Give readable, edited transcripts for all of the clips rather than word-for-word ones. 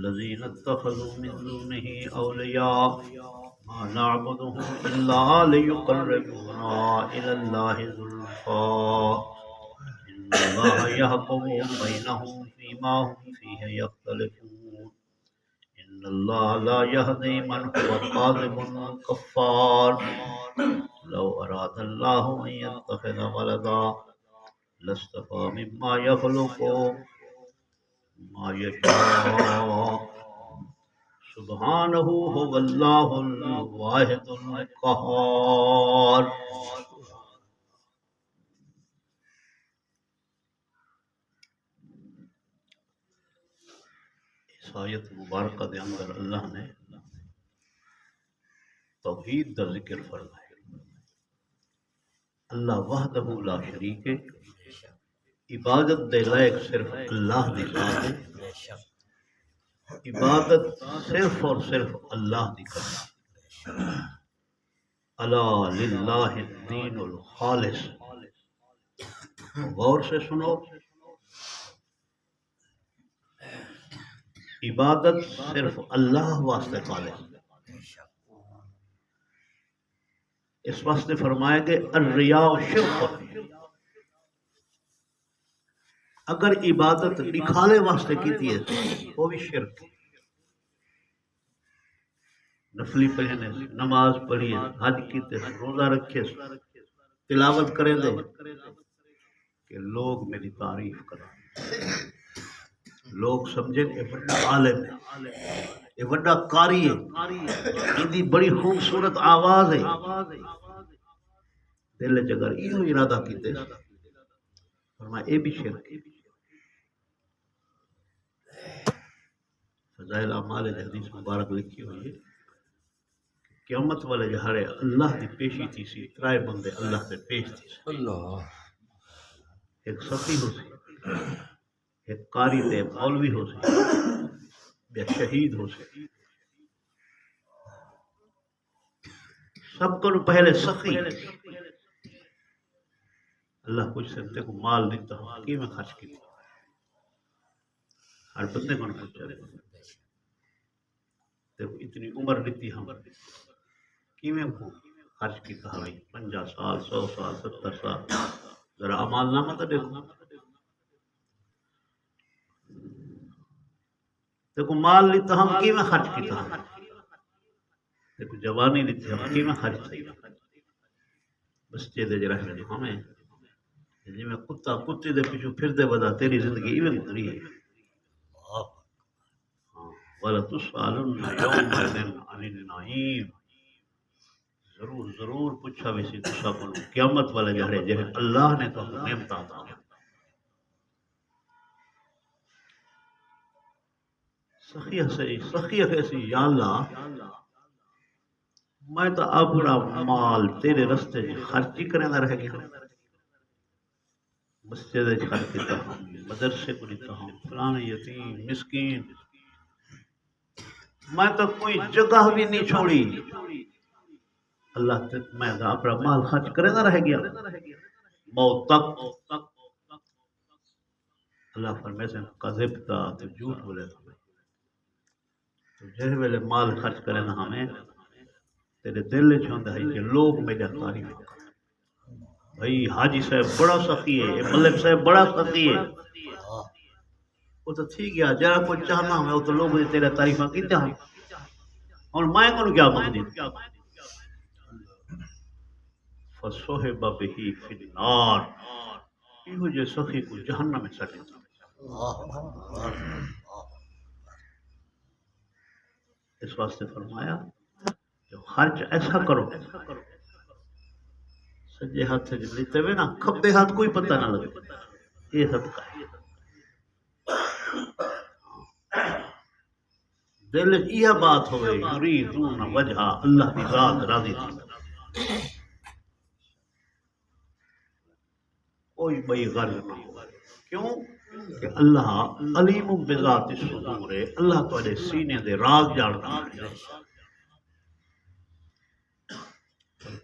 الذين اتخذوا من دونه أولياء ما نعبدهم إلا ليقربونا إلى الله زلفى إن الله يحكم بينهم فيما هم فيه يختلفون إن الله لا يهدي من هو كاذب كفار لو أراد الله أن يتخذ ولدا لاصطفى مما يخلق ما يشاء سبحانه هو الله الواحد القهار. اس آیت مبارکہ دے اندر اللہ نے توحید کا ذکر فرمایا. اللہ وحدہ لا شریک ہے، عبادت دے لائق صرف اللہ دی ذات ہے، عبادت صرف اور صرف اللہ دی کرنا. الا للہ الدین الخالص. غور سے سنو، عبادت صرف اللہ واسطے خالص. اس واسطے فرمایا کہ الریا شرک. اگر عبادت دکھانے واسطے کیتی ہے وہ بھی شرک. نفلی پڑھے نماز پڑھیے، حج کیتے، روزہ رکھے، تلاوت کریں دے کہ لوگ میری تعریف کریں، لوگ سمجھیں یہ بڑا عالم ہے، یہ بڑا قاری ہے، ان دی بڑی خوبصورت آواز ہے. دل چ اگر یہ ارادہ کیتے فرمایا یہ بھی شرک ہے. فضائل اعمال حدیث مبارک لکھی ہوئی ہے، قیامت والے جہارے اللہ دی پیشی تھی سی، ترائے بندے اللہ سے پیش تھی سی. ایک سخی ہو سی، ایک قاری تے مولوی ہو سی، ایک شہید ہو سی. سب کو پہلے سخی اللہ کچھ سکتے کو مال دیتا ہوں کی میں خرچ کی. ہر بندے کو پوچھا دیکھو اتنی عمر دیتی ہم کی میں خرچ کی کہاوی 50 سال 100 سال 70 سال. ذرا اعمال نامہ تو دیکھو، دیکھو مال لیتا ہم کی میں خرچ کیتا ہم، دیکھو جوانی لیتی ہم کی میں خرچ کی. بچے دے جرہ ہمیں جی میں کتا کتی دے پیچھو پھر دے بدا تیری زندگی ایویں گزری ہے. وَلَتُسْأَلُنَّ يَوْمَئِذٍ عَنِ النَّعِيمِ. ضرور ضرور پوچھا ویسی تسا کو قیامت والے جہڑے جہے اللہ نے تو نعمت عطا کی. سخی ایسی یا اللہ میں تو اپنا مال تیرے رستے خرچی کرنے نہ رہ گیا. مسجد خرچ کیتا ہوں، مدرسے کو دیتا ہوں، فلاں یتیم مسکین، میں تو کوئی جگہ بھی نہیں چھوڑی. اللہ میں اپنا مال خرچ کرے نہ رہ گیا موت تک. اللہ فرمائے سے کذب تا تو جھوٹ بولے تو جہے ویلے مال خرچ کرے نہ ہمیں تیرے دل چھوندہ ہے کہ لوگ میرا تعریف کریں. بھائی حاجی صاحب بڑا سخی ہے، ملک صاحب بڑا سخی ہے. وہ تو تھی گیا جرا کوئی چاہنا ہمیں وہ تو لوگ تیرے تعریفہ کیتے ہیں اور میں کو کیا مانگی. فَصُحِبَ بِهِ فِي النَّارِ. یہ جو سخی کو جہنم میں سٹے. اس واسطے فرمایا جو خرچ ایسا کرو سجے ہاتھ سے لیتے ہوئے نا کھبے ہاتھ کوئی پتہ نہ لگے. یہ صدقہ ہے. دل یہ بات ہوئے یریدون وجہ اللہ کی ذات راضی تھی، کوئی بئی غرض نہ ہو. کیوں کہ اللہ علیم بذات الصدور ہے. اللہ تھوڑے سینے دے راز جانتا ہے.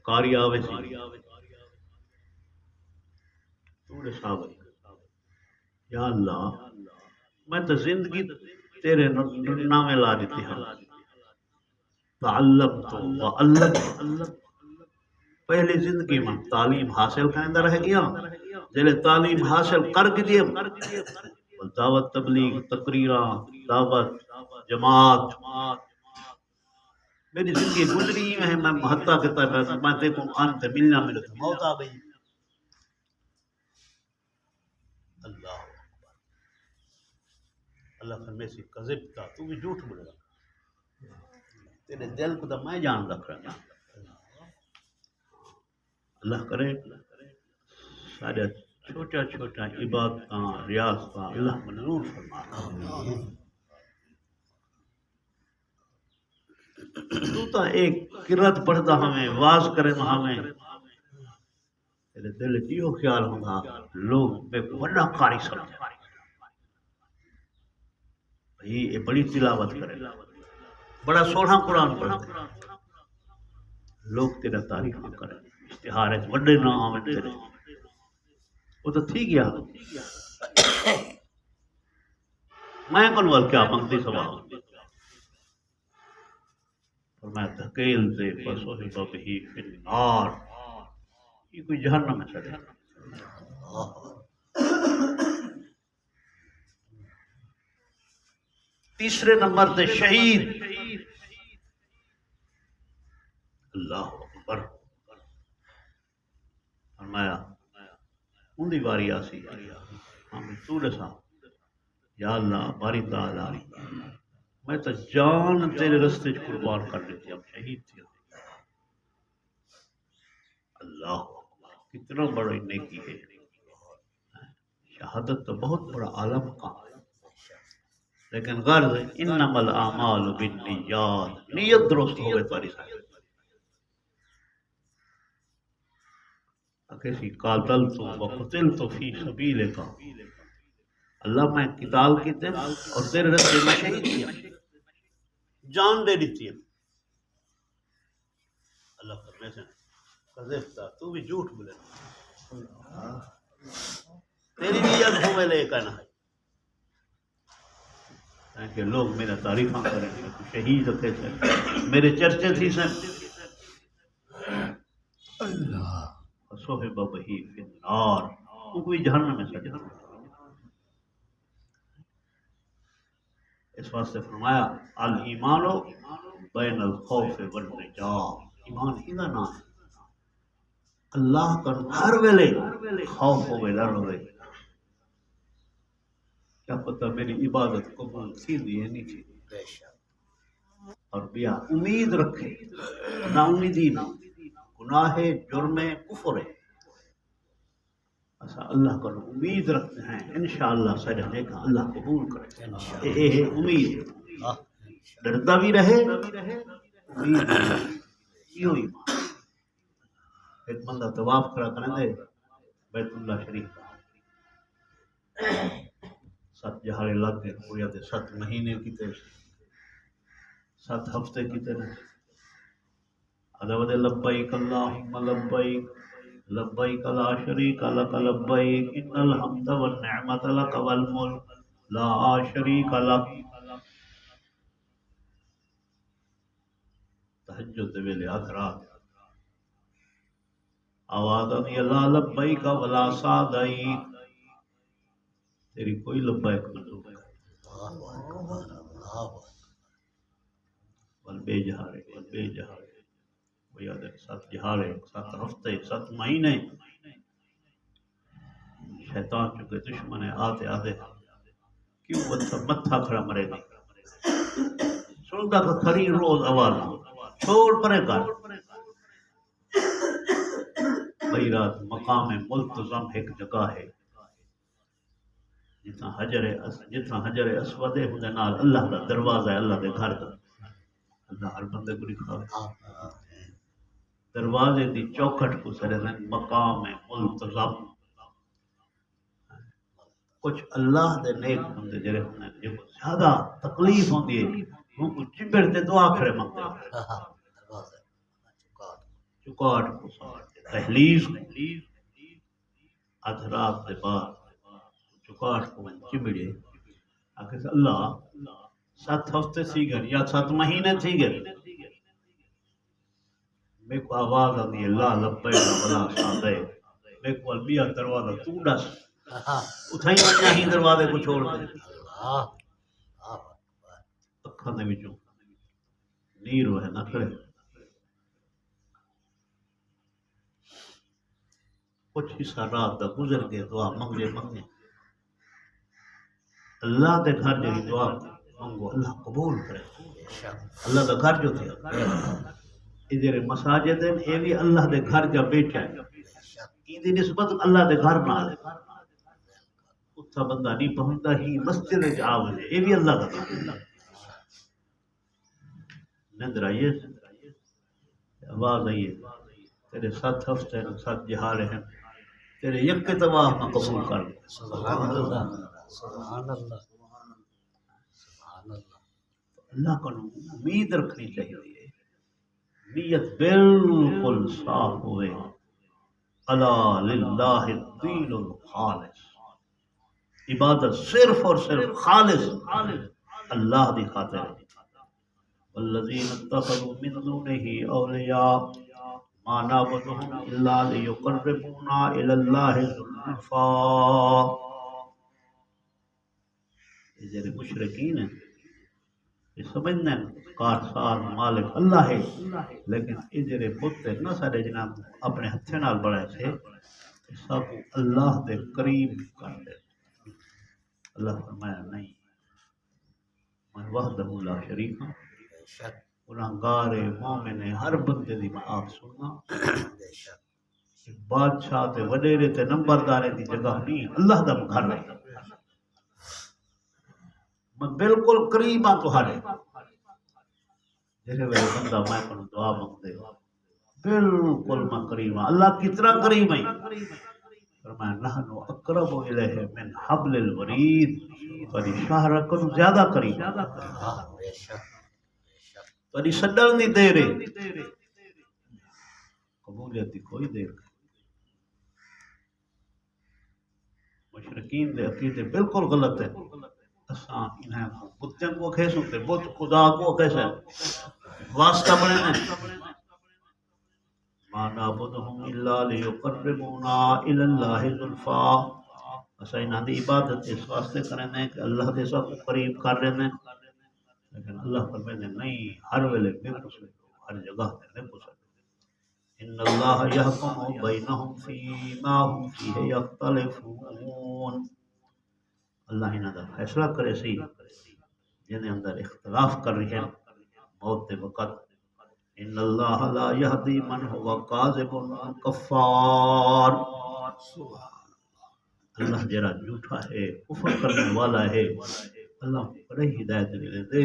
کاری آوے سی تھوڑے صاحب یا اللہ میں تو زندگی تیرے نامے لا دیتی ہم تعلمت وعلمت پہلی زندگی میں تعلیم حاصل کرنے رہ گیا جلے تعلیم حاصل کر کے دیم دعوت تبلیغ تقریرہ دعوت جماعت میری زندگی گزری ہے میں حتیٰ کہ میں دیکھوں انت ملنا ملے تو موت آ گئی اللہ اللہ فرمے سے کذب تھا تو بھی جھوٹ بولے گا تیرے دل کو تو میں جان رکھ رہا اللہ کرے سارے چھوٹا چھوٹا عبادتاں ریاستاں اللہ منظور فرما تو تا ایک قرات پڑھتا ہمیں واز کرے نہ ہمیں تیرے دل کیوں خیال ہوگا لوگ میں بڑا قاری سمجھے بھئی یہ بڑی تلاوت کرے بڑا سونا قرآن پڑھتے لوگ تیرا تعریف نہ کریں اشتہار ہے بڑے نہ آمد تیرے وہ تو تھی گیا میں کنوال کیا منگتی سوال فرمایا دھکیل دے فصحب به فی النار یہ کوئی جہنم میں چڑھے تیسرے نمبر تے شہید اللہ اکبر فرمایا ان دی باری آسی ہم تو دسا یا اللہ باری تعالی میں تو جان تیرے رستے قربان کر دیتی اب شہید تھی اللہ کتنا بڑا نیکی ہے شہادت تو بہت بڑا عالم کا لیکن غرض انما الاعمال بالنیات نیت درست ہوئے تاری ساتھ کسی قاتل تو وقتل تو فی سبیل کا اللہ میں قتال کی تے اور تیرے رستے میں شہید کیا جان دے دیتی ہے اللہ فرمے سے قذفتا تو بھی جھوٹ بولے تیری نیت ہوئے لے کہنا ہے کہ لوگ میرا تعریفاں کریں گے شہید رکھے تھے میرے چرچے تھی سن اللہ صحبہ بہی فی النار وہ کوئی جہنم میں سجا اس واسطے فرمایا الایمان بین الخوف والرجاء ایمان ہی دا نام ہے اللہ کا ہر ویلے خوف ہوئے ڈر ہوئے کیا پتہ میری عبادت قبول تھی دی نہیں تھی اور بیا امید رکھے نا امیدی نہ گناہ جرم کفر ہے ایسا اللہ کا امید رکھتے ہیں انشاءاللہ سجدے کا اللہ قبول کرے یہ امید ڈرتا بھی رہے امید یہ ایمان ایک بندہ طواف کرا کریں دے بیت اللہ شریف کا 7 جہارے لگ گئے پوریا دے 7 مہینے کی تے 7 ہفتے کی تے ادھا لبیک اللہم لبیک لبیک لا شریک لک لبیک ان الحمد والنعمت لک والملک لا شریک لک تہجد دے ویلے آدھ رات آواز آتی اللہ لبیک ولا سعدیک تیری کوئی لبیک منظور ہے بے جہارے یاد ہے 7 جہارے 7 ہفتے 7 مہینے شیطان چکے دشمن آتے آتے کیوں متھا کھڑا مرے گا سنتا کہ کھڑی روز آواز چھوڑ پرے کر بھئی رات مقام ملتزم ایک جگہ ہے جتنا حجر اسود ہے ہوں نال اللہ دا دروازہ ہے اللہ دے گھر دا اللہ ہر بندے کو لکھا دروازے دی چوکھٹ کو سرے مقام ملتزم کچھ اللہ دے نیک بندے جڑے ہونے جو زیادہ تکلیف ہوندی ہے وہ کو چبڑ تے دعا کھڑے منگتے چکاٹ کو تحلیز ادھرات دے بعد چکاٹ کو چبڑے آکھے اللہ 7 ہفتے تھی گئے یا 7 مہینے تھی گئے میرے کو آواز آتی ہے لا لبے بلا سادے میرے کو البیا دروازہ تو ڈس اتھائی بچہ ہی دروازے کو چھوڑ دے اکھاں دے وچوں نیر وے نہ کھڑے کچھ حصہ رات دا گزر کے دعا منگے منگے اللہ دے گھر جی دعا منگو اللہ قبول کرے اللہ دا گھر جو تھے ادھر مساجد ہیں اے بھی اللہ دے گھر جا بیٹھا ہے ایدی نسبت اللہ دے گھر نہ ہے اتھا بندہ نہیں پہنچتا ہی مسجد وچ آوے اے بھی اللہ دا گھر نندر آئیے آواز آئیے تیرے 7 ہفتے ہیں 7 جہالے ہیں تیرے یک کے تواہ میں قبول کر لے سبحان اللہ سبحان اللہ سبحان اللہ اللہ کو امید رکھنی چاہیے نیت بالکل صاف ہوئے الا للہ الدین الخالص عبادت صرف اور صرف خالص اللہ دی خاطر ہے والذین اتخذوا من دونه اولیاء ما نعبدهم الا ليقربونا الى الله زلفا یہ جو مشرکین ہیں یہ سمجھنا ہے کارساز مالک اللہ ہے لیکن یہ جڑے بت نہ سارے جناب اپنے ہتھے نال بڑھائے سے سب اللہ دے قریب کر دے اللہ فرمایا نہیں میں وحدہ لا شریک ہوں گناہگار مومن ہر بندے دی میں آپ سننا بادشاہ تے وڈیرے تے نمبردارے دی جگہ نہیں اللہ دا گھر ہے میں بالکل قریب ہاں تہاڈے جیسے ویلے بندہ میں کو دعا منگ دے بالکل میں قریب ہاں اللہ کتنا قریب ہے فرمایا نحن اقرب الیہ من حبل الورید فری شہر کو زیادہ قریب فری سڈل نہیں دے رہے قبولیت کی کوئی دیر نہیں مشرکین دے عقیدے بالکل غلط ہے اساں انہیں بتوں کو کہہ سکتے بت خدا کو کیسے واسطہ بنے ہیں ما نعبدهم الا ليقربونا الى الله زلفا اساں انہاں دی عبادت اس واسطے کرنے کہ اللہ دے سب قریب کر رہے ہیں لیکن اللہ فرماتے ہیں نہیں ہر ویلے بے قصور ہر جگہ بے قصور ان اللہ یحکم بینہم فیما هم فیہ یختلفون اللہ انہاں دا فیصلہ کرے سی جن اندر اختلاف کر رہے ہیں موت دے وقت ان اللہ لا یہدی من هو کاذب کفار اللہ جرا جھوٹا ہے کفر کرنے والا ہے اللہ بڑے ہدایت نہیں دے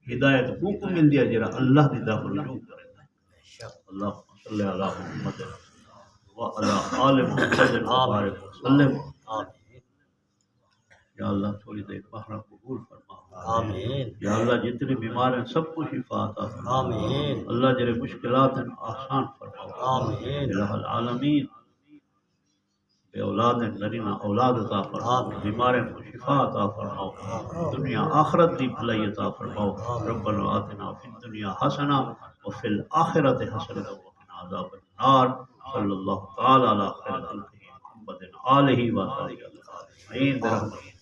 ہدایت کو مل دیا جرا اللہ دی طرف رجوع کرے اللہ صلی علی محمد وعلی آل محمد وبارک وسلم یا اللہ تھوڑی دیر بہرا قبول فرما آمین یا اللہ جتنی بیمار ہیں سب کو شفا عطا فرما آمین اللہ جرے مشکلات ہیں آسان فرما آمین الہ العالمین بے اولاد نرینہ اولاد عطا فرماؤ بیماریں کو شفا عطا فرماؤ دنیا آخرت دی بھلائی عطا فرماؤ ربنا آتنا فی الدنیا حسنہ وفی الآخرت حسنہ وقنا عذاب النار صلی اللہ تعالی علی خیر خلقہ محمد آلہ و صحبہ اجمعین برحمتہ